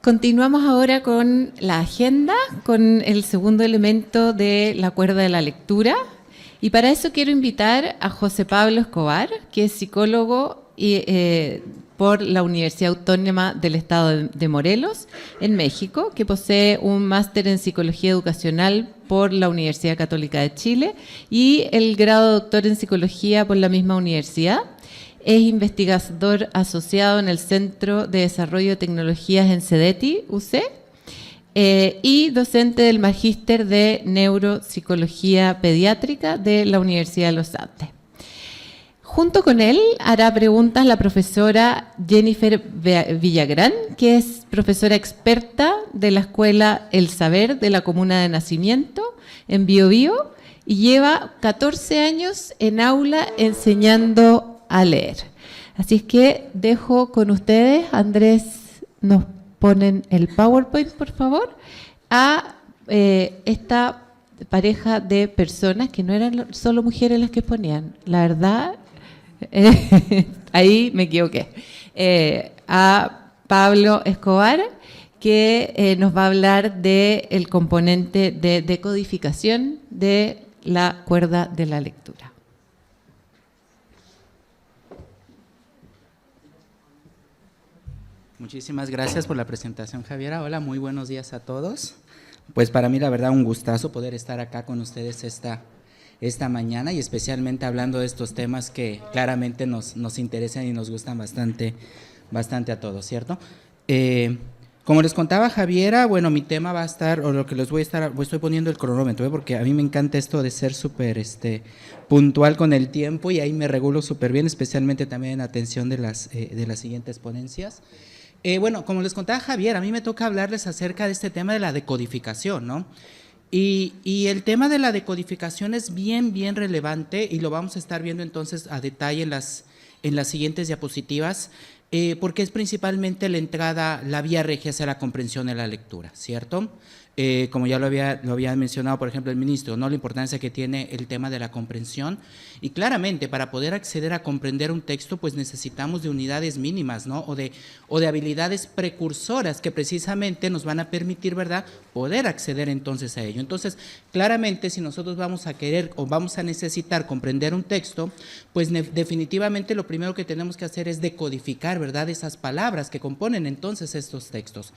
Continuamos ahora con la agenda, con el segundo elemento de la cuerda de la lectura. Y para eso quiero invitar a José Pablo Escobar, que es psicólogo por la Universidad Autónoma del Estado de Morelos, en México, que posee un máster en Psicología Educacional por la Universidad Católica de Chile y el grado de doctor en Psicología por la misma universidad. Es investigador asociado en el Centro de Desarrollo de Tecnologías en CEDETI, UC, y docente del Magíster de Neuropsicología Pediátrica de la Universidad de los Andes. Junto con él hará preguntas la profesora Jennifer Villagrán, que es profesora experta de la Escuela El Saber de la Comuna de Nacimiento en Biobío y lleva 14 años en aula enseñando a leer. Así es que dejo con ustedes, Andrés, nos ponen el PowerPoint, por favor, a esta pareja de personas que no eran solo mujeres las que ponían. La verdad, ahí me equivoqué. A Pablo Escobar, que nos va a hablar del componente de decodificación de la cuerda de la lectura. Muchísimas gracias por la presentación, Javiera. Hola, muy buenos días a todos. Pues para mí, la verdad, un gustazo poder estar acá con ustedes esta mañana y especialmente hablando de estos temas que claramente nos interesan y nos gustan bastante a todos, ¿cierto? Como les contaba Javiera, bueno, mi tema va a estar, o lo que les estoy poniendo el cronómetro, porque a mí me encanta esto de ser súper puntual con el tiempo y ahí me regulo súper bien, especialmente también en atención de las siguientes ponencias. Bueno, como les contaba Javier, a mí me toca hablarles acerca de este tema de la decodificación, ¿no? Y el tema de la decodificación es bien relevante y lo vamos a estar viendo entonces a detalle en las siguientes diapositivas, porque es principalmente la entrada, la vía regia hacia la comprensión de la lectura, ¿cierto? Como ya lo había mencionado, por ejemplo, el ministro, ¿no? La importancia que tiene el tema de la comprensión. Y claramente, para poder acceder a comprender un texto, pues necesitamos de unidades mínimas, ¿no? O de habilidades precursoras que precisamente nos van a permitir, ¿verdad?, poder acceder entonces a ello. Entonces, claramente, si nosotros vamos a querer o vamos a necesitar comprender un texto, pues definitivamente lo primero que tenemos que hacer es decodificar, ¿verdad?, esas palabras que componen entonces estos textos.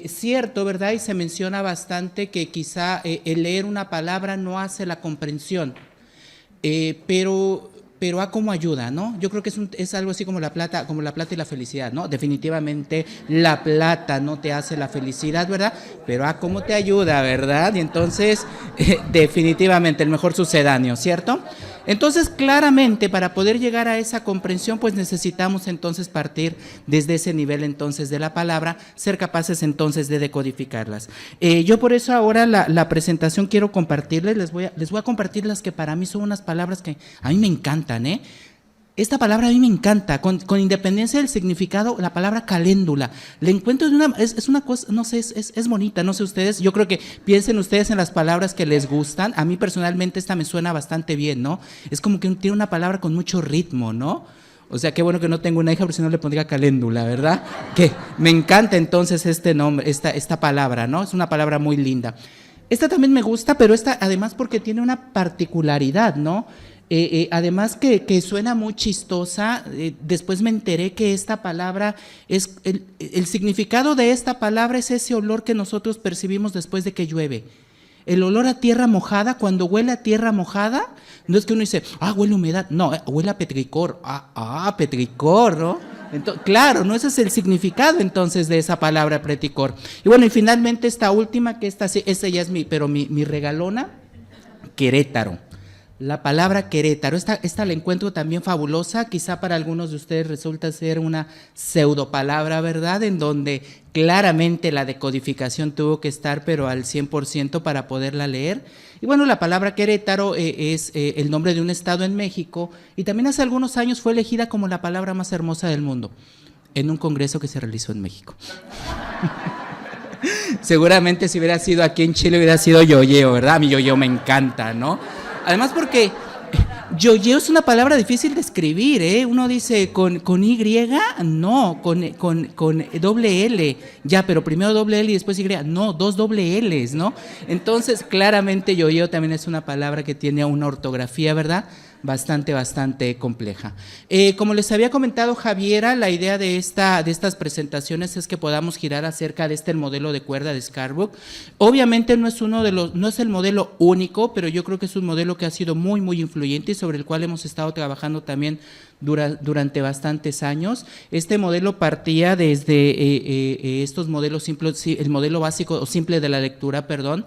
Cierto, ¿verdad? Y se menciona bastante que quizá el leer una palabra no hace la comprensión, pero ¿cómo ayuda, no? Yo creo que es algo así como la plata y la felicidad, ¿no? Definitivamente la plata no te hace la felicidad, ¿verdad? Pero ¿cómo te ayuda, verdad? Y entonces, definitivamente el mejor sucedáneo, ¿cierto? Entonces, claramente, para poder llegar a esa comprensión, pues necesitamos entonces partir desde ese nivel entonces de la palabra, ser capaces entonces de decodificarlas. Yo por eso ahora la presentación quiero compartirles, les voy a compartir las que para mí son unas palabras que a mí me encantan, ¿eh? Esta palabra a mí me encanta, con independencia del significado, la palabra caléndula. Le encuentro es una cosa, no sé, es bonita, no sé ustedes, yo creo que piensen ustedes en las palabras que les gustan. A mí personalmente esta me suena bastante bien, ¿no? Es como que tiene una palabra con mucho ritmo, ¿no? O sea, qué bueno que no tengo una hija, porque si no le pondría caléndula, ¿verdad? Que me encanta entonces este nombre, esta palabra, ¿no? Es una palabra muy linda. Esta también me gusta, pero esta además porque tiene una particularidad, ¿no? Además que suena muy chistosa, después me enteré que esta palabra, el significado de esta palabra es ese olor que nosotros percibimos después de que llueve. El olor a tierra mojada, cuando huele a tierra mojada, no es que uno dice, huele a humedad, no, huele a petricor, petricor, ¿no? Entonces, claro, no, ese es el significado entonces de esa palabra petricor. Y bueno, y finalmente esta última, que esta ya es mi regalona, Querétaro. La palabra Querétaro, esta la encuentro también fabulosa, quizá para algunos de ustedes resulta ser una pseudopalabra, ¿verdad?, en donde claramente la decodificación tuvo que estar, pero al 100% para poderla leer. Y bueno, la palabra Querétaro es el nombre de un estado en México y también hace algunos años fue elegida como la palabra más hermosa del mundo en un congreso que se realizó en México. Seguramente si hubiera sido aquí en Chile hubiera sido Yoyeo, ¿verdad? A mí Yoyeo me encanta, ¿no? Además porque Yoyeo es una palabra difícil de escribir, ¿eh? Uno dice con Y, no, con doble L, ya, pero primero doble L y después Y, no, dos doble Ls, ¿no? Entonces, claramente yoyeo también es una palabra que tiene una ortografía, ¿verdad?, bastante compleja. Como les había comentado Javiera, la idea de estas presentaciones es que podamos girar acerca de el modelo de cuerda de Scarborough. Obviamente no es el modelo único, pero yo creo que es un modelo que ha sido muy influyente y sobre el cual hemos estado trabajando también durante bastantes años. Este modelo partía desde estos modelos simples, el modelo básico o simple de la lectura, perdón,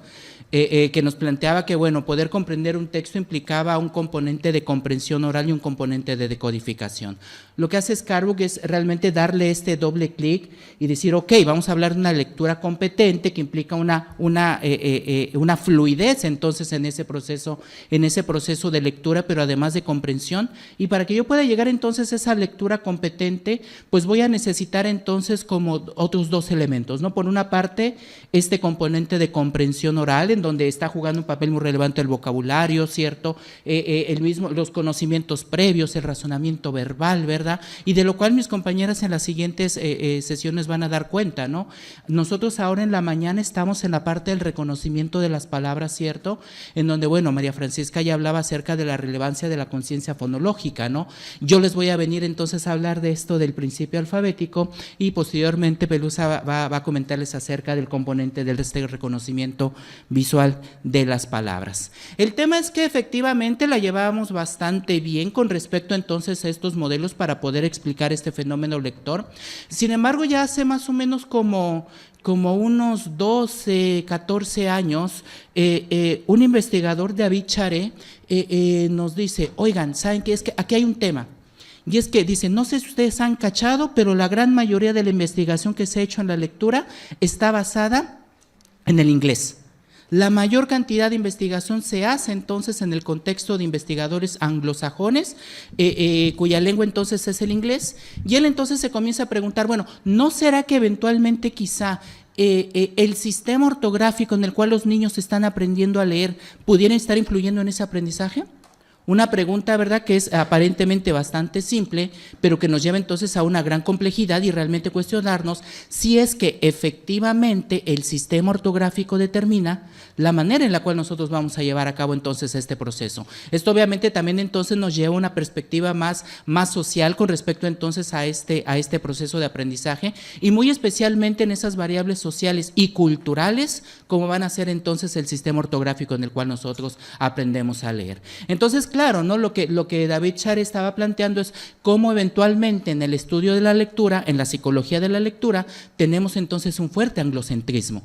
que nos planteaba que, bueno, poder comprender un texto implicaba un componente de comprensión oral y un componente de decodificación. Lo que hace Scarborough es realmente darle este doble clic y decir, ok, vamos a hablar de una lectura competente que implica una fluidez entonces en ese proceso de lectura, pero además de comprensión. Y para que yo pueda llegar entonces a esa lectura competente, pues voy a necesitar entonces como otros dos elementos, ¿no? Por una parte, este componente de comprensión oral, en donde está jugando un papel muy relevante el vocabulario, ¿cierto? Los conocimientos previos, el razonamiento verbal, ¿verdad? Y de lo cual mis compañeras en las siguientes sesiones van a dar cuenta, ¿no? Nosotros ahora en la mañana estamos en la parte del reconocimiento de las palabras, ¿cierto? En donde, bueno, María Francisca ya hablaba acerca de la relevancia de la conciencia fonológica, ¿no? Yo les voy a venir entonces a hablar de esto del principio alfabético y posteriormente Pelusa va a comentarles acerca del componente del reconocimiento visual de las palabras. El tema es que efectivamente la llevábamos bastante bien con respecto entonces a estos modelos para poder explicar este fenómeno lector. Sin embargo, ya hace más o menos como unos 12, 14 años, un investigador, David Charé, nos dice, oigan, ¿saben qué? Es que aquí hay un tema. Y es que dice, no sé si ustedes han cachado, pero la gran mayoría de la investigación que se ha hecho en la lectura está basada en el inglés. La mayor cantidad de investigación se hace entonces en el contexto de investigadores anglosajones, cuya lengua entonces es el inglés, y él entonces se comienza a preguntar, bueno, ¿no será que eventualmente quizá el sistema ortográfico en el cual los niños están aprendiendo a leer pudiera estar influyendo en ese aprendizaje? Una pregunta, ¿verdad?, que es aparentemente bastante simple, pero que nos lleva entonces a una gran complejidad y realmente cuestionarnos si es que efectivamente el sistema ortográfico determina la manera en la cual nosotros vamos a llevar a cabo entonces este proceso. Esto obviamente también entonces nos lleva a una perspectiva más social con respecto entonces a este proceso de aprendizaje y muy especialmente en esas variables sociales y culturales como van a ser entonces el sistema ortográfico en el cual nosotros aprendemos a leer. Entonces, claro, ¿no? Lo que David Charé estaba planteando es cómo eventualmente en el estudio de la lectura, en la psicología de la lectura, tenemos entonces un fuerte anglocentrismo.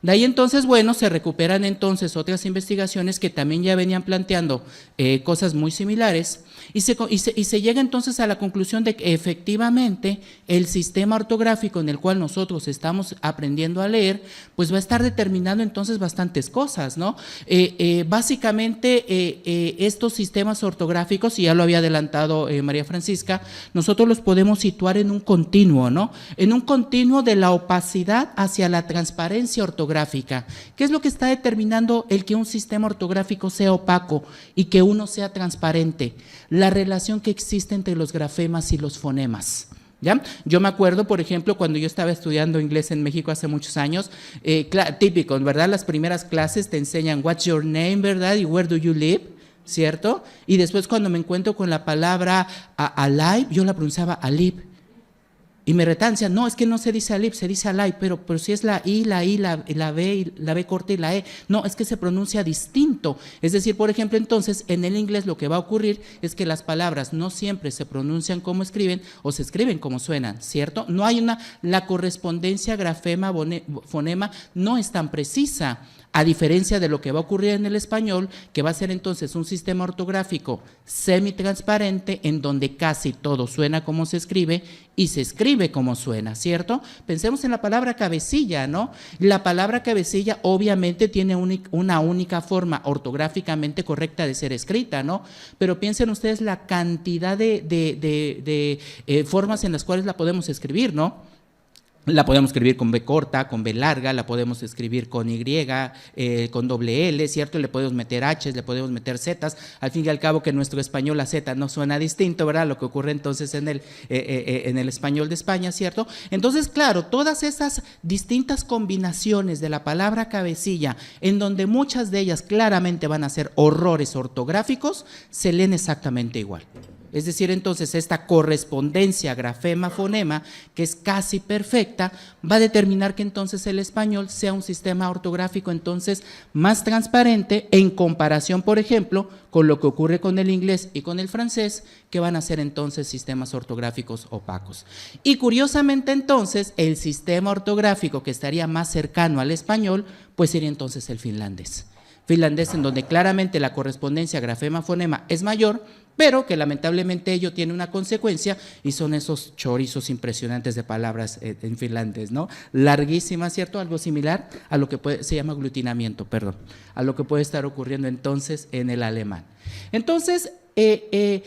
De ahí entonces, bueno, se recuperan entonces otras investigaciones que también ya venían planteando cosas muy similares y se llega entonces a la conclusión de que efectivamente el sistema ortográfico en el cual nosotros estamos aprendiendo a leer, pues va a estar determinando entonces bastantes cosas, ¿no? Básicamente estos sistemas ortográficos, y ya lo había adelantado María Francisca, nosotros los podemos situar en un continuo, ¿no? En un continuo de la opacidad hacia la transparencia ortográfica. ¿Qué es lo que está determinando el que un sistema ortográfico sea opaco y que uno sea transparente? La relación que existe entre los grafemas y los fonemas. ¿Ya? Yo me acuerdo, por ejemplo, cuando yo estaba estudiando inglés en México hace muchos años, típico, ¿verdad? Las primeras clases te enseñan what's your name, ¿verdad? Y where do you live, ¿cierto? Y después cuando me encuentro con la palabra alive, yo la pronunciaba alive. Y me retancian, no, es que no se dice alive, se dice alive, pero si es la I, la B corta y la E, no, es que se pronuncia distinto. Es decir, por ejemplo, entonces, en el inglés lo que va a ocurrir es que las palabras no siempre se pronuncian como escriben o se escriben como suenan, ¿cierto? No hay la correspondencia grafema-fonema no es tan precisa. A diferencia de lo que va a ocurrir en el español, que va a ser entonces un sistema ortográfico semitransparente en donde casi todo suena como se escribe y se escribe como suena, ¿cierto? Pensemos en la palabra cabecilla, ¿no? La palabra cabecilla obviamente tiene una única forma ortográficamente correcta de ser escrita, ¿no? Pero piensen ustedes la cantidad de formas en las cuales la podemos escribir, ¿no? La podemos escribir con B corta, con B larga, la podemos escribir con Y, con doble L, ¿cierto? Le podemos meter H, le podemos meter Z. Al fin y al cabo que en nuestro español la Z no suena distinto, ¿verdad? Lo que ocurre entonces en el español de España, ¿cierto? Entonces, claro, todas esas distintas combinaciones de la palabra cabecilla, en donde muchas de ellas claramente van a ser horrores ortográficos, se leen exactamente igual. Es decir, entonces esta correspondencia grafema-fonema, que es casi perfecta, va a determinar que entonces el español sea un sistema ortográfico entonces más transparente en comparación, por ejemplo, con lo que ocurre con el inglés y con el francés, que van a ser entonces sistemas ortográficos opacos. Y curiosamente entonces, el sistema ortográfico que estaría más cercano al español, pues sería entonces el finlandés. Finlandés, en donde claramente la correspondencia grafema-fonema es mayor, pero que lamentablemente ello tiene una consecuencia y son esos chorizos impresionantes de palabras en finlandés, ¿no? Larguísimas, ¿cierto? Algo similar a lo que se llama aglutinamiento, perdón, a lo que puede estar ocurriendo entonces en el alemán. Entonces, el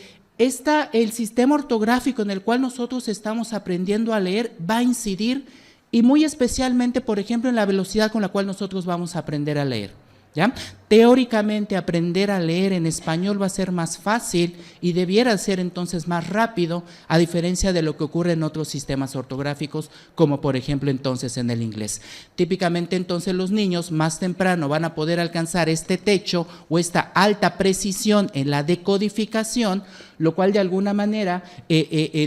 sistema ortográfico en el cual nosotros estamos aprendiendo a leer va a incidir y muy especialmente, por ejemplo, en la velocidad con la cual nosotros vamos a aprender a leer. ¿Ya? Teóricamente aprender a leer en español va a ser más fácil y debiera ser entonces más rápido, a diferencia de lo que ocurre en otros sistemas ortográficos, como por ejemplo entonces en el inglés. Típicamente entonces los niños más temprano van a poder alcanzar este techo o esta alta precisión en la decodificación, lo cual de alguna manera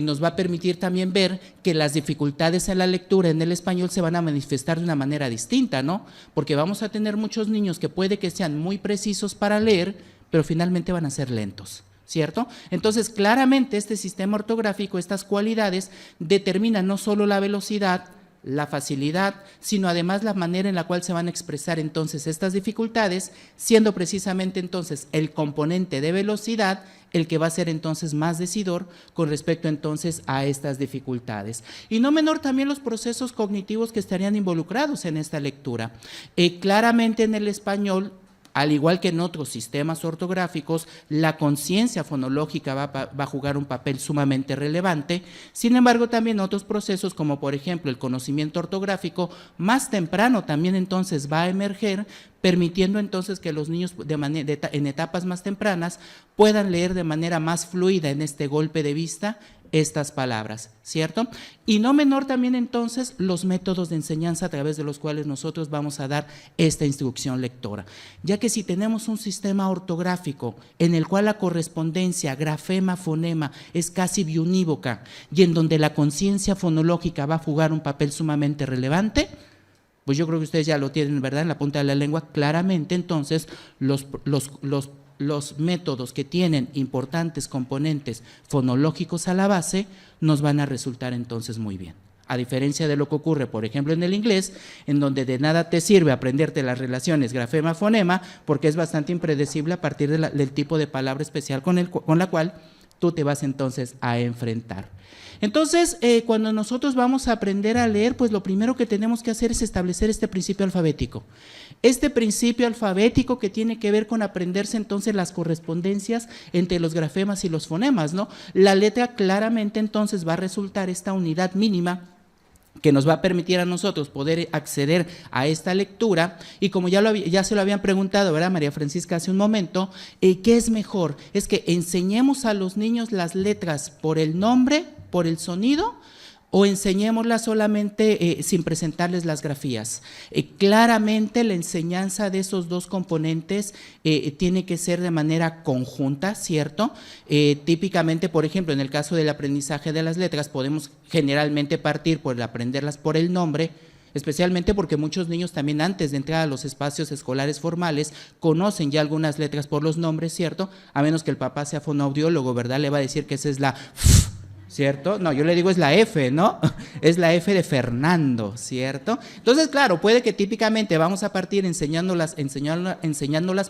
nos va a permitir también ver que las dificultades en la lectura en el español se van a manifestar de una manera distinta, ¿no? Porque vamos a tener muchos niños que puede que sean muy precisos para leer, pero finalmente van a ser lentos, ¿cierto? Entonces, claramente este sistema ortográfico, estas cualidades, determinan no solo la velocidad, la facilidad, sino además la manera en la cual se van a expresar entonces estas dificultades, siendo precisamente entonces el componente de velocidad el que va a ser entonces más decidor con respecto entonces a estas dificultades. Y no menor también los procesos cognitivos que estarían involucrados en esta lectura. Claramente en el español, al igual que en otros sistemas ortográficos, la conciencia fonológica va a jugar un papel sumamente relevante. Sin embargo, también otros procesos, como por ejemplo el conocimiento ortográfico, más temprano también entonces va a emerger, permitiendo entonces que los niños en etapas más tempranas puedan leer de manera más fluida en este golpe de vista estas palabras, ¿cierto? Y no menor también entonces los métodos de enseñanza a través de los cuales nosotros vamos a dar esta instrucción lectora, ya que si tenemos un sistema ortográfico en el cual la correspondencia grafema-fonema es casi biunívoca y en donde la conciencia fonológica va a jugar un papel sumamente relevante, pues yo creo que ustedes ya lo tienen, ¿verdad?, en la punta de la lengua claramente. Entonces los métodos que tienen importantes componentes fonológicos a la base nos van a resultar entonces muy bien. A diferencia de lo que ocurre, por ejemplo, en el inglés, en donde de nada te sirve aprenderte las relaciones grafema-fonema, porque es bastante impredecible a partir del tipo de palabra especial con la cual tú te vas entonces a enfrentar. Entonces, cuando nosotros vamos a aprender a leer, pues lo primero que tenemos que hacer es establecer este principio alfabético. Este principio alfabético que tiene que ver con aprenderse entonces las correspondencias entre los grafemas y los fonemas, ¿no? La letra claramente entonces va a resultar esta unidad mínima que nos va a permitir a nosotros poder acceder a esta lectura. Y como ya se lo habían preguntado, ¿verdad, María Francisca, hace un momento, ¿qué es mejor? ¿Es que enseñemos a los niños las letras por el nombre, por el sonido, o enseñémoslas solamente sin presentarles las grafías? Claramente la enseñanza de esos dos componentes tiene que ser de manera conjunta, ¿cierto? Típicamente, por ejemplo, en el caso del aprendizaje de las letras, podemos generalmente partir por aprenderlas por el nombre, especialmente porque muchos niños también antes de entrar a los espacios escolares formales conocen ya algunas letras por los nombres, ¿cierto? A menos que el papá sea fonoaudiólogo, ¿verdad? Le va a decir que esa es la F, ¿cierto? No, yo le digo es la F, ¿no? Es la F de Fernando, ¿cierto? Entonces, claro, puede que típicamente vamos a partir enseñándolas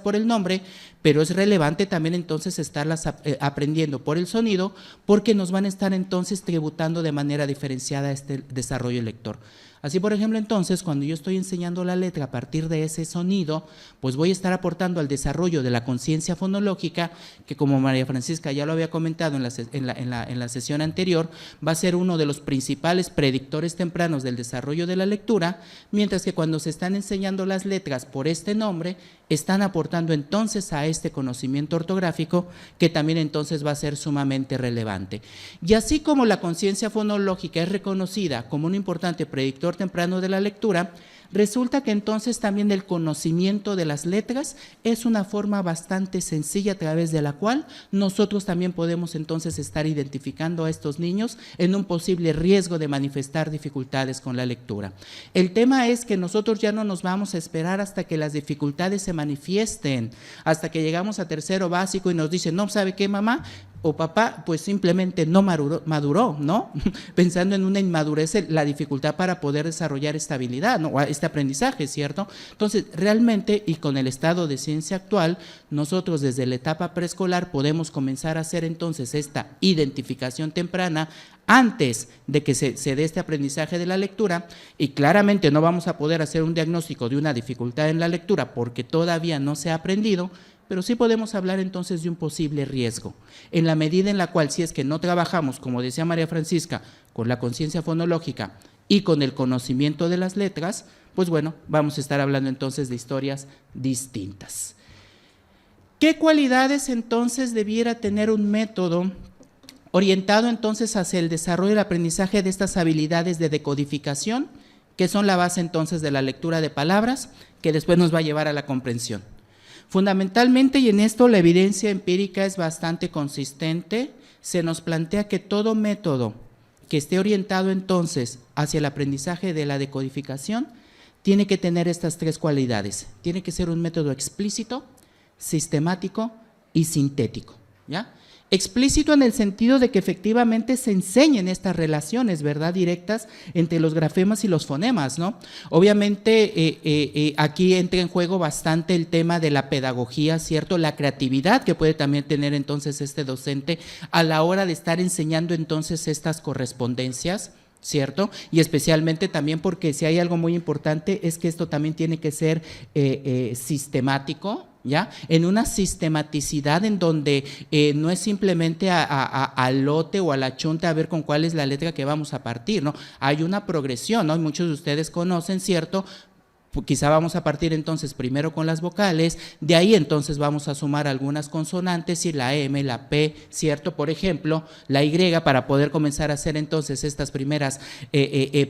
por el nombre, pero es relevante también entonces estarlas aprendiendo por el sonido, porque nos van a estar entonces tributando de manera diferenciada este desarrollo lector. Así, por ejemplo, entonces, cuando yo estoy enseñando la letra a partir de ese sonido, pues voy a estar aportando al desarrollo de la conciencia fonológica, que como María Francisca ya lo había comentado en la sesión anterior, va a ser uno de los principales predictores tempranos del desarrollo de la lectura, mientras que cuando se están enseñando las letras por este nombre, están aportando entonces a este conocimiento ortográfico que también entonces va a ser sumamente relevante. Y así como la conciencia fonológica es reconocida como un importante predictor temprano de la lectura, resulta que entonces también el conocimiento de las letras es una forma bastante sencilla a través de la cual nosotros también podemos entonces estar identificando a estos niños en un posible riesgo de manifestar dificultades con la lectura. El tema es que nosotros ya no nos vamos a esperar hasta que las dificultades se manifiesten, hasta que llegamos a tercero básico y nos dicen, no, ¿sabe qué, mamá o papá? Pues simplemente no maduró, ¿no? Pensando en una inmadurez, la dificultad para poder desarrollar esta habilidad, ¿no? Este aprendizaje, ¿cierto? Entonces, realmente, y con el estado de ciencia actual, nosotros desde la etapa preescolar podemos comenzar a hacer entonces esta identificación temprana antes de que se dé este aprendizaje de la lectura, y claramente no vamos a poder hacer un diagnóstico de una dificultad en la lectura porque todavía no se ha aprendido, pero sí podemos hablar entonces de un posible riesgo, en la medida en la cual, si es que no trabajamos, como decía María Francisca, con la conciencia fonológica y con el conocimiento de las letras, pues bueno, vamos a estar hablando entonces de historias distintas. ¿Qué cualidades entonces debiera tener un método orientado entonces hacia el desarrollo y el aprendizaje de estas habilidades de decodificación, que son la base entonces de la lectura de palabras, que después nos va a llevar a la comprensión? Fundamentalmente, y en esto la evidencia empírica es bastante consistente, se nos plantea que todo método que esté orientado entonces hacia el aprendizaje de la decodificación tiene que tener estas tres cualidades. Tiene que ser un método explícito, sistemático y sintético, ¿ya? Explícito en el sentido de que efectivamente se enseñen estas relaciones, ¿verdad?, directas entre los grafemas y los fonemas, ¿no? Obviamente aquí entra en juego bastante el tema de la pedagogía, ¿cierto?, la creatividad que puede también tener entonces este docente a la hora de estar enseñando entonces estas correspondencias, ¿cierto? Y especialmente también porque si hay algo muy importante es que esto también tiene que ser sistemático, ¿ya? En una sistematicidad en donde no es simplemente al lote o a la chunta a ver con cuál es la letra que vamos a partir, ¿no? Hay una progresión, ¿no? Muchos de ustedes conocen, ¿cierto? Quizá vamos a partir entonces primero con las vocales, de ahí entonces vamos a sumar algunas consonantes y la M, la P, ¿cierto? Por ejemplo, la Y, para poder comenzar a hacer entonces estas primeras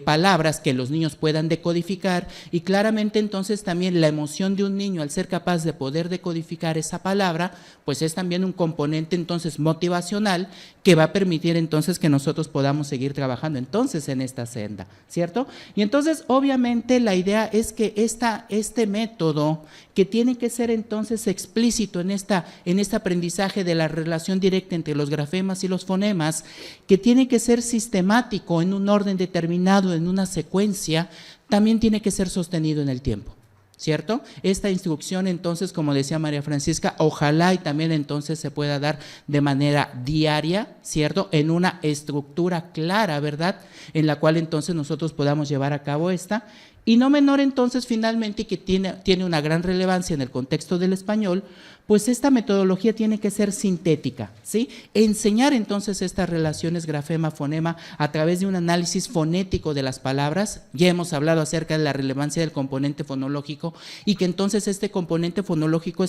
palabras que los niños puedan decodificar, y claramente entonces también la emoción de un niño al ser capaz de poder decodificar esa palabra, pues es también un componente entonces motivacional que va a permitir entonces que nosotros podamos seguir trabajando entonces en esta senda, ¿cierto? Y entonces obviamente la idea es que este método que tiene que ser entonces explícito en este aprendizaje de la relación directa entre los grafemas y los fonemas, que tiene que ser sistemático en un orden determinado, en una secuencia, también tiene que ser sostenido en el tiempo, ¿cierto? Esta instrucción entonces, como decía María Francisca, ojalá y también entonces se pueda dar de manera diaria, ¿cierto? En una estructura clara, ¿verdad? En la cual entonces nosotros podamos llevar a cabo esta. Y no menor entonces finalmente, que tiene una gran relevancia en el contexto del español, pues esta metodología tiene que ser sintética, ¿sí? Enseñar entonces estas relaciones grafema-fonema a través de un análisis fonético de las palabras. Ya hemos hablado acerca de la relevancia del componente fonológico y que entonces este componente fonológico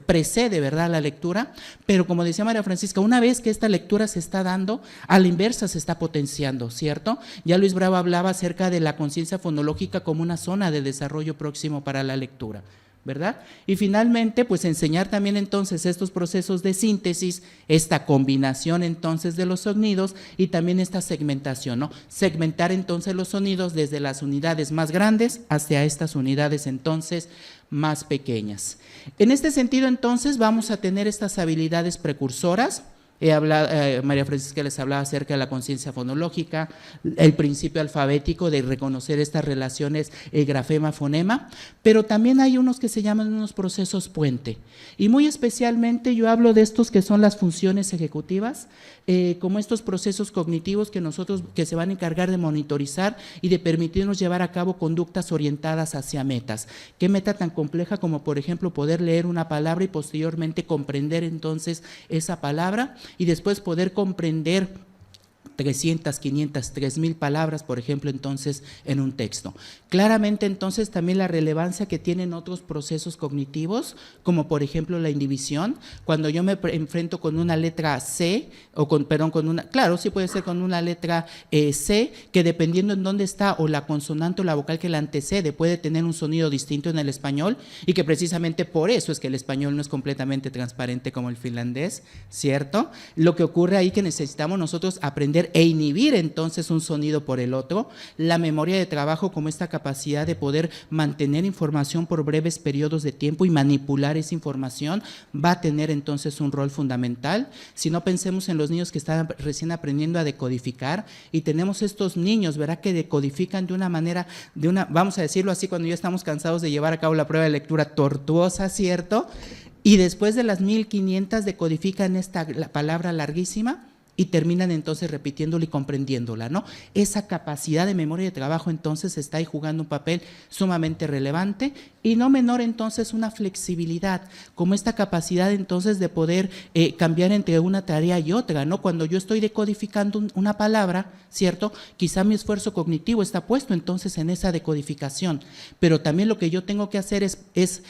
precede, ¿verdad?, a la lectura, pero como decía María Francisca, una vez que esta lectura se está dando, a la inversa se está potenciando, ¿cierto? Ya Luis Bravo hablaba acerca de la conciencia fonológica como una zona de desarrollo próximo para la lectura, ¿verdad? Y finalmente, pues enseñar también entonces estos procesos de síntesis, esta combinación entonces de los sonidos y también esta segmentación, ¿no? Segmentar entonces los sonidos desde las unidades más grandes hasta estas unidades entonces más pequeñas. En este sentido entonces vamos a tener estas habilidades precursoras. María Francisca les hablaba acerca de la conciencia fonológica, el principio alfabético de reconocer estas relaciones grafema-fonema, pero también hay unos que se llaman unos procesos puente, y muy especialmente yo hablo de estos que son las funciones ejecutivas, como estos procesos cognitivos que se van a encargar de monitorizar y de permitirnos llevar a cabo conductas orientadas hacia metas. ¿Qué meta tan compleja como, por ejemplo, poder leer una palabra y posteriormente comprender entonces esa palabra y después poder comprender 300, 500, 3000 palabras, por ejemplo, entonces, en un texto. Claramente, entonces, también la relevancia que tienen otros procesos cognitivos, como por ejemplo la indivisión, cuando yo me enfrento con una letra C, o claro, sí puede ser con una letra C, que dependiendo en dónde está, o la consonante o la vocal que la antecede, puede tener un sonido distinto en el español, y que precisamente por eso es que el español no es completamente transparente como el finlandés, ¿cierto? Lo que ocurre ahí que necesitamos nosotros aprender e inhibir entonces un sonido por el otro, la memoria de trabajo como esta capacidad de poder mantener información por breves periodos de tiempo y manipular esa información va a tener entonces un rol fundamental. Si no, pensemos en los niños que están recién aprendiendo a decodificar, y tenemos estos niños, ¿verdad?, que decodifican de una manera, vamos a decirlo así, cuando ya estamos cansados de llevar a cabo la prueba de lectura tortuosa, ¿cierto? Y después de las 1500 decodifican la palabra larguísima y terminan entonces repitiéndola y comprendiéndola, ¿no? Esa capacidad de memoria de trabajo entonces está ahí jugando un papel sumamente relevante, y no menor entonces una flexibilidad, como esta capacidad entonces de poder cambiar entre una tarea y otra, ¿no? Cuando yo estoy decodificando una palabra, ¿cierto? Quizá mi esfuerzo cognitivo está puesto entonces en esa decodificación, pero también lo que yo tengo que hacer es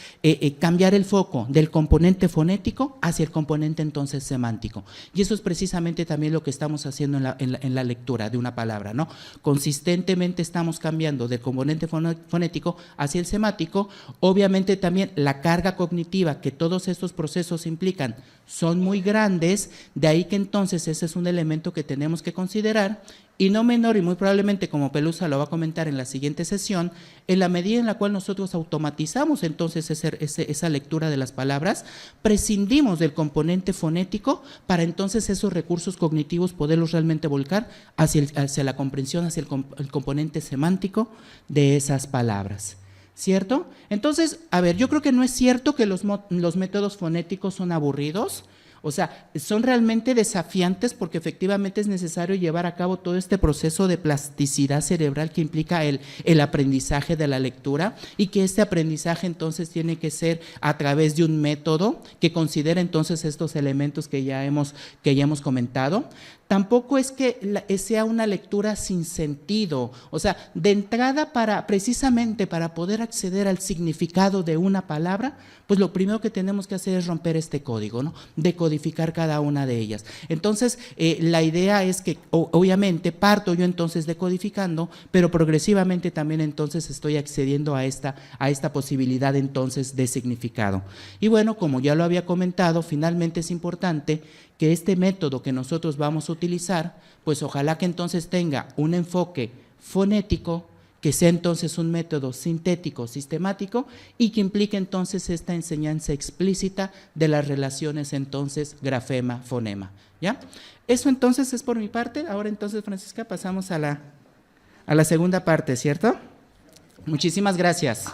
cambiar el foco del componente fonético hacia el componente entonces semántico, y eso es precisamente también lo que estamos haciendo en la lectura de una palabra, ¿no? Consistentemente estamos cambiando del componente fonético hacia el semántico. Obviamente también la carga cognitiva que todos estos procesos implican son muy grandes, de ahí que entonces ese es un elemento que tenemos que considerar, y no menor, y muy probablemente como Pelusa lo va a comentar en la siguiente sesión, en la medida en la cual nosotros automatizamos entonces esa lectura de las palabras, prescindimos del componente fonético para entonces esos recursos cognitivos poderlos realmente volcar hacia la comprensión, hacia el componente semántico de esas palabras, ¿cierto? Entonces, a ver, yo creo que no es cierto que los métodos fonéticos son aburridos. O sea, son realmente desafiantes porque efectivamente es necesario llevar a cabo todo este proceso de plasticidad cerebral que implica el aprendizaje de la lectura, y que este aprendizaje entonces tiene que ser a través de un método que considere entonces estos elementos que ya hemos comentado. Tampoco es que sea una lectura sin sentido, o sea, de entrada precisamente para poder acceder al significado de una palabra, pues lo primero que tenemos que hacer es romper este código, ¿no? Decodificar cada una de ellas. Entonces, la idea es que obviamente parto yo entonces decodificando, pero progresivamente también entonces estoy accediendo a esta posibilidad entonces de significado. Y bueno, como ya lo había comentado, finalmente es importante que este método que nosotros vamos a utilizar, pues ojalá que entonces tenga un enfoque fonético, que sea entonces un método sintético, sistemático, y que implique entonces esta enseñanza explícita de las relaciones entonces grafema-fonema, ¿ya? Eso entonces es por mi parte. Ahora entonces, Francisca, pasamos a la segunda parte, ¿cierto? Muchísimas gracias.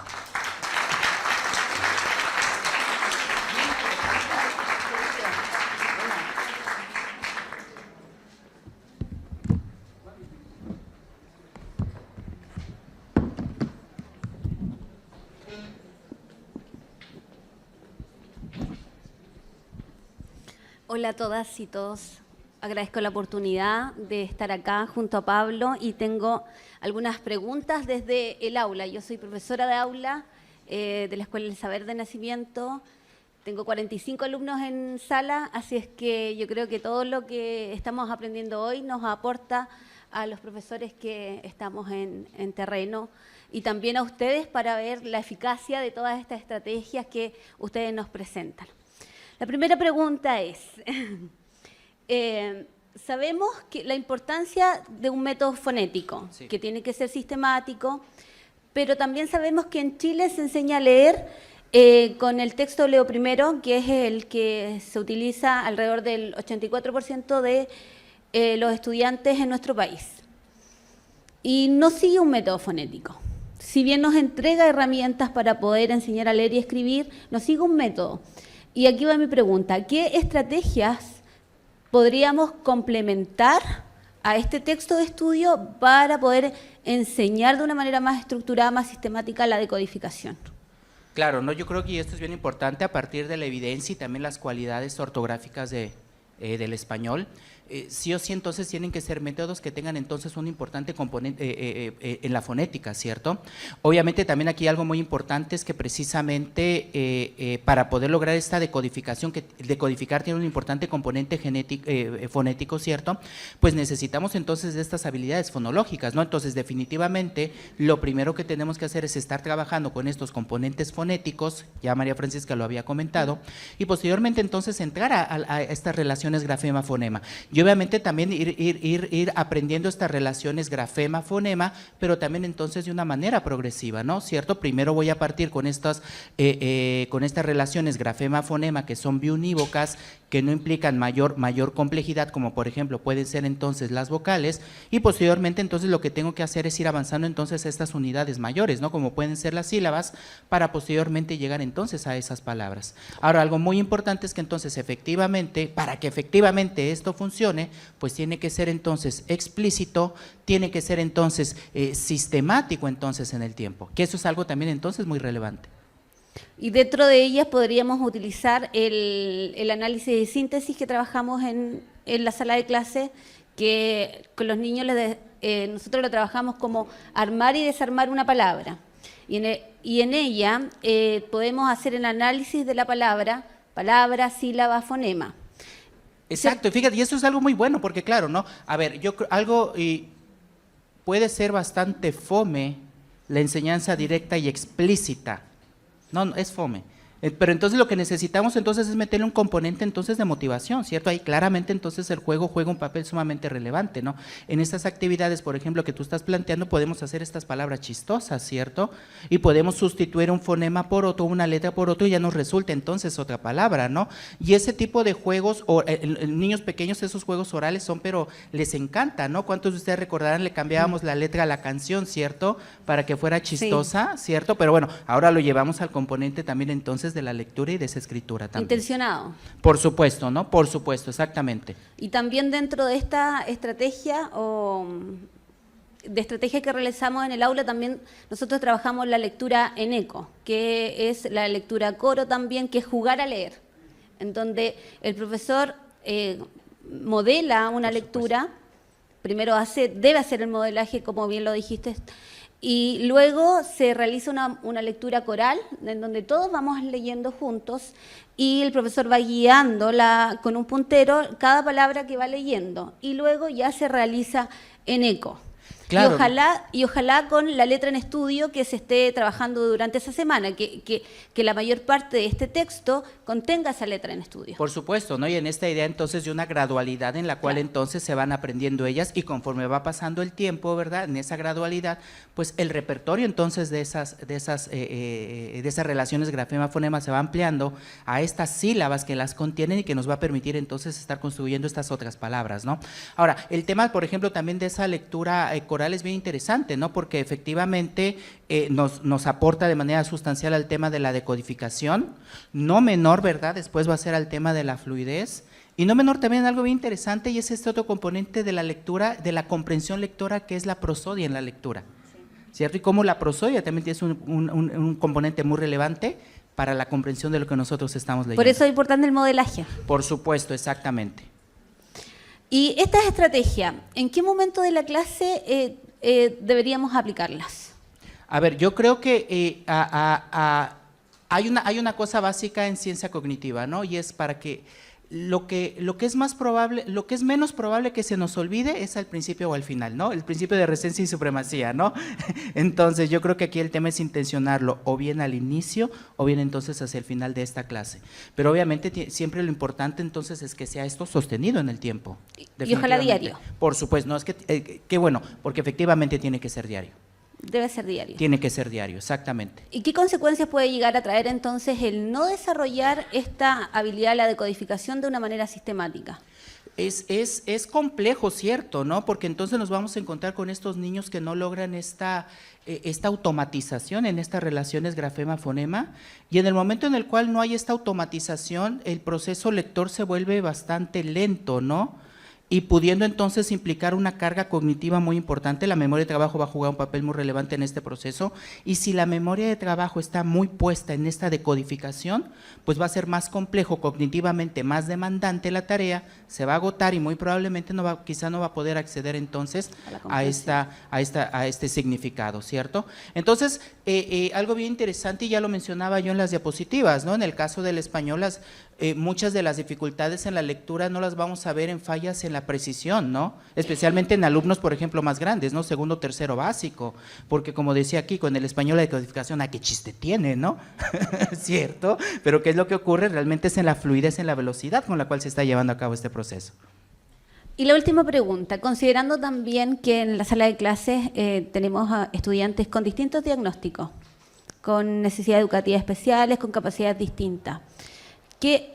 Hola a todas y todos. Agradezco la oportunidad de estar acá junto a Pablo y tengo algunas preguntas desde el aula. Yo soy profesora de aula de la Escuela del Saber de Nacimiento. Tengo 45 alumnos en sala, así es que yo creo que todo lo que estamos aprendiendo hoy nos aporta a los profesores que estamos en terreno, y también a ustedes para ver la eficacia de todas estas estrategias que ustedes nos presentan. La primera pregunta es, sabemos que la importancia de un método fonético, sí, que tiene que ser sistemático, pero también sabemos que en Chile se enseña a leer con el texto Leo I, que es el que se utiliza alrededor del 84% de los estudiantes en nuestro país. Y no sigue un método fonético. Si bien nos entrega herramientas para poder enseñar a leer y escribir, no sigue un método. Y aquí va mi pregunta, ¿qué estrategias podríamos complementar a este texto de estudio para poder enseñar de una manera más estructurada, más sistemática la decodificación? Claro, no, yo creo que esto es bien importante a partir de la evidencia y también las cualidades ortográficas del español. sí o sí entonces tienen que ser métodos que tengan entonces un importante componente en la fonética, ¿cierto? Obviamente también aquí algo muy importante es que precisamente para poder lograr esta decodificación, que decodificar tiene un importante componente fonético, ¿cierto? Pues necesitamos entonces de estas habilidades fonológicas, ¿no? Entonces definitivamente lo primero que tenemos que hacer es estar trabajando con estos componentes fonéticos, ya María Francisca lo había comentado, y posteriormente entonces entrar a estas relaciones grafema-fonema. Y obviamente también ir aprendiendo estas relaciones grafema-fonema, pero también entonces de una manera progresiva, ¿no? ¿Cierto? Primero voy a partir con estas relaciones grafema-fonema que son biunívocas, que no implican mayor complejidad, como por ejemplo pueden ser entonces las vocales, y posteriormente entonces lo que tengo que hacer es ir avanzando entonces a estas unidades mayores, ¿no? Como pueden ser las sílabas, para posteriormente llegar entonces a esas palabras. Ahora, algo muy importante es que entonces efectivamente, para que efectivamente esto funcione, pues tiene que ser entonces explícito, tiene que ser entonces sistemático entonces en el tiempo, que eso es algo también entonces muy relevante. Y dentro de ellas podríamos utilizar el análisis de síntesis que trabajamos en la sala de clase, que con los niños nosotros lo trabajamos como armar y desarmar una palabra. Y en ella podemos hacer el análisis de la palabra, sílaba, fonema. Exacto, fíjate, y eso es algo muy bueno, porque claro, ¿no? A ver, puede ser bastante fome la enseñanza directa y explícita. No, es fome. Pero entonces lo que necesitamos entonces es meterle un componente entonces de motivación, ¿cierto? Ahí claramente entonces el juego juega un papel sumamente relevante, ¿no? En estas actividades, por ejemplo, que tú estás planteando, podemos hacer estas palabras chistosas, ¿cierto? Y podemos sustituir un fonema por otro, una letra por otro, y ya nos resulta entonces otra palabra, ¿no? Y ese tipo de juegos, niños pequeños, esos juegos orales son, pero les encanta, ¿no? ¿Cuántos de ustedes recordarán, le cambiábamos la letra a la canción, ¿cierto? Para que fuera chistosa, sí, ¿cierto? Pero bueno, ahora lo llevamos al componente también entonces de la lectura y de esa escritura también. Intencionado. Por supuesto, ¿no? Por supuesto, exactamente. Y también dentro de esta estrategia que realizamos en el aula, también nosotros trabajamos la lectura en eco, que es la lectura coro también, que es jugar a leer, en donde el profesor modela una lectura, primero debe hacer el modelaje, como bien lo dijiste, y luego se realiza una lectura coral, en donde todos vamos leyendo juntos y el profesor va guiando con un puntero cada palabra que va leyendo, y luego ya se realiza en eco. Claro. Y ojalá con la letra en estudio que se esté trabajando durante esa semana, que la mayor parte de este texto contenga esa letra en estudio. Por supuesto, ¿no? Y en esta idea entonces de una gradualidad en la cual entonces se van aprendiendo ellas, y conforme va pasando el tiempo, ¿verdad? En esa gradualidad, pues el repertorio entonces de esas relaciones grafema-fonema se va ampliando a estas sílabas que las contienen y que nos va a permitir entonces estar construyendo estas otras palabras, ¿no? Ahora, el tema, por ejemplo, también de esa lectura coral es bien interesante, ¿no? Porque efectivamente nos aporta de manera sustancial al tema de la decodificación, no menor, ¿verdad? Después va a ser al tema de la fluidez, y no menor también algo bien interesante, y es este otro componente de la lectura, de la comprensión lectora, que es la prosodia en la lectura, ¿cierto? Y cómo la prosodia también es un componente muy relevante para la comprensión de lo que nosotros estamos leyendo. Por eso es importante el modelaje. Por supuesto, exactamente. Y estas estrategias, ¿en qué momento de la clase deberíamos aplicarlas? A ver, yo creo que hay una cosa básica en ciencia cognitiva, ¿no? Y es para que lo que es más probable, lo que es menos probable que se nos olvide es al principio o al final, ¿no? El principio de recencia y supremacía, ¿no? Entonces yo creo que aquí el tema es intencionarlo o bien al inicio o bien entonces hacia el final de esta clase. Pero obviamente siempre lo importante entonces es que sea esto sostenido en el tiempo. Y ojalá diario. Por supuesto, no es que qué bueno, porque efectivamente tiene que ser diario. Debe ser diario. Tiene que ser diario, exactamente. ¿Y qué consecuencias puede llegar a traer entonces el no desarrollar esta habilidad de la decodificación de una manera sistemática? Es complejo, ¿cierto? ¿No? Porque entonces nos vamos a encontrar con estos niños que no logran esta automatización en estas relaciones grafema-fonema, y en el momento en el cual no hay esta automatización, el proceso lector se vuelve bastante lento, ¿no? y pudiendo entonces implicar una carga cognitiva muy importante. La memoria de trabajo va a jugar un papel muy relevante en este proceso, y si la memoria de trabajo está muy puesta en esta decodificación, pues va a ser más complejo, cognitivamente más demandante la tarea, se va a agotar y muy probablemente quizá no va a poder acceder entonces a este significado, ¿cierto? Entonces, algo bien interesante, y ya lo mencionaba yo en las diapositivas, ¿no? En el caso del español, muchas de las dificultades en la lectura no las vamos a ver en fallas en la precisión, ¿no? Especialmente en alumnos, por ejemplo, más grandes, ¿no? Segundo, tercero básico, porque como decía aquí, con el español la decodificación, ¿a qué chiste tiene, no? ¿Cierto? Pero ¿qué es lo que ocurre? Realmente es en la fluidez, en la velocidad con la cual se está llevando a cabo este proceso. Y la última pregunta, considerando también que en la sala de clases tenemos a estudiantes con distintos diagnósticos, con necesidades educativas especiales, con capacidades distintas, ¿qué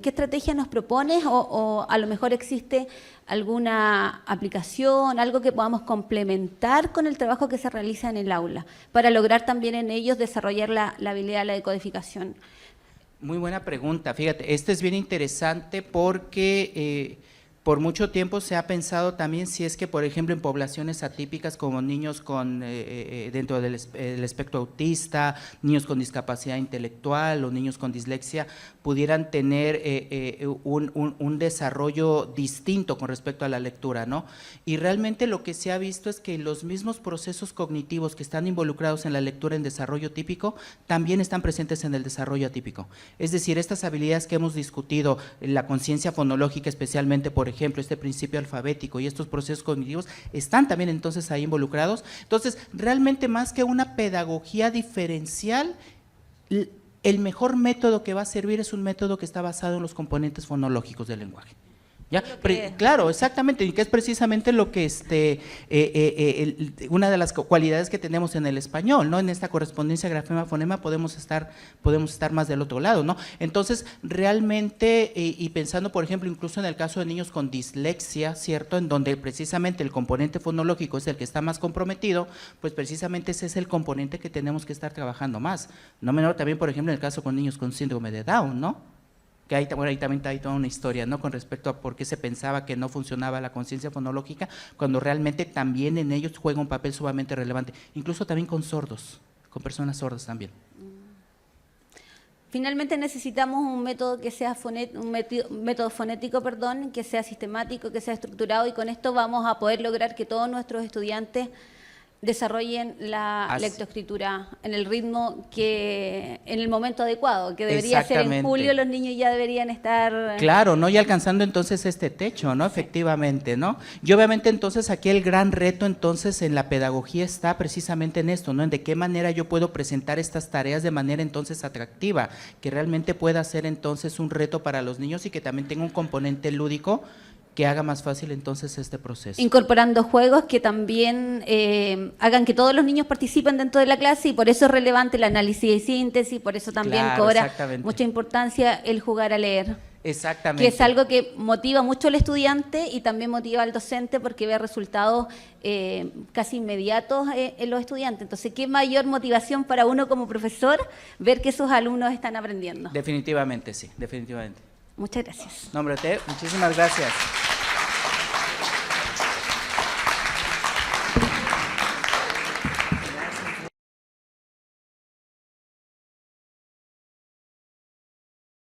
estrategia nos propones o a lo mejor existe alguna aplicación, algo que podamos complementar con el trabajo que se realiza en el aula para lograr también en ellos desarrollar la habilidad de la decodificación? Muy buena pregunta, fíjate, este es bien interesante porque por mucho tiempo se ha pensado también si es que, por ejemplo, en poblaciones atípicas como niños con dentro del espectro autista, niños con discapacidad intelectual o niños con dislexia pudieran tener un desarrollo distinto con respecto a la lectura, ¿no? Y realmente lo que se ha visto es que los mismos procesos cognitivos que están involucrados en la lectura en desarrollo típico también están presentes en el desarrollo atípico. Es decir, estas habilidades que hemos discutido, la conciencia fonológica especialmente, por ejemplo, este principio alfabético y estos procesos cognitivos están también entonces ahí involucrados. Entonces, realmente más que una pedagogía diferencial, el mejor método que va a servir es un método que está basado en los componentes fonológicos del lenguaje. ¿Ya? Claro, exactamente, y que es precisamente lo que una de las cualidades que tenemos en el español, ¿no? En esta correspondencia grafema-fonema podemos estar más del otro lado, ¿no? Entonces, realmente, y pensando, por ejemplo, incluso en el caso de niños con dislexia, ¿cierto? En donde precisamente el componente fonológico es el que está más comprometido, pues precisamente ese es el componente que tenemos que estar trabajando más. No menor también, por ejemplo, en el caso con niños con síndrome de Down, ¿no? Que ahí también hay toda una historia, ¿no? Con respecto a por qué se pensaba que no funcionaba la conciencia fonológica, cuando realmente también en ellos juega un papel sumamente relevante, incluso también con sordos, con personas sordas también. Finalmente necesitamos un método que sea método fonético, que sea sistemático, que sea estructurado, y con esto vamos a poder lograr que todos nuestros estudiantes desarrollen la lectoescritura en el ritmo en el momento adecuado, que debería ser en julio, los niños ya deberían estar… Claro, ¿no? Y alcanzando entonces este techo, ¿no? Efectivamente, ¿no? Y obviamente entonces aquí el gran reto entonces en la pedagogía está precisamente en esto, ¿no? En de qué manera yo puedo presentar estas tareas de manera entonces atractiva, que realmente pueda ser entonces un reto para los niños y que también tenga un componente lúdico que haga más fácil entonces este proceso. Incorporando juegos que también hagan que todos los niños participen dentro de la clase, y por eso es relevante el análisis y síntesis, por eso también cobra mucha importancia el jugar a leer. Exactamente. Que es algo que motiva mucho al estudiante y también motiva al docente porque ve resultados casi inmediatos en los estudiantes. Entonces, ¿qué mayor motivación para uno como profesor ver que sus alumnos están aprendiendo? Definitivamente, sí, definitivamente. Muchas gracias. No, hombre, muchísimas gracias.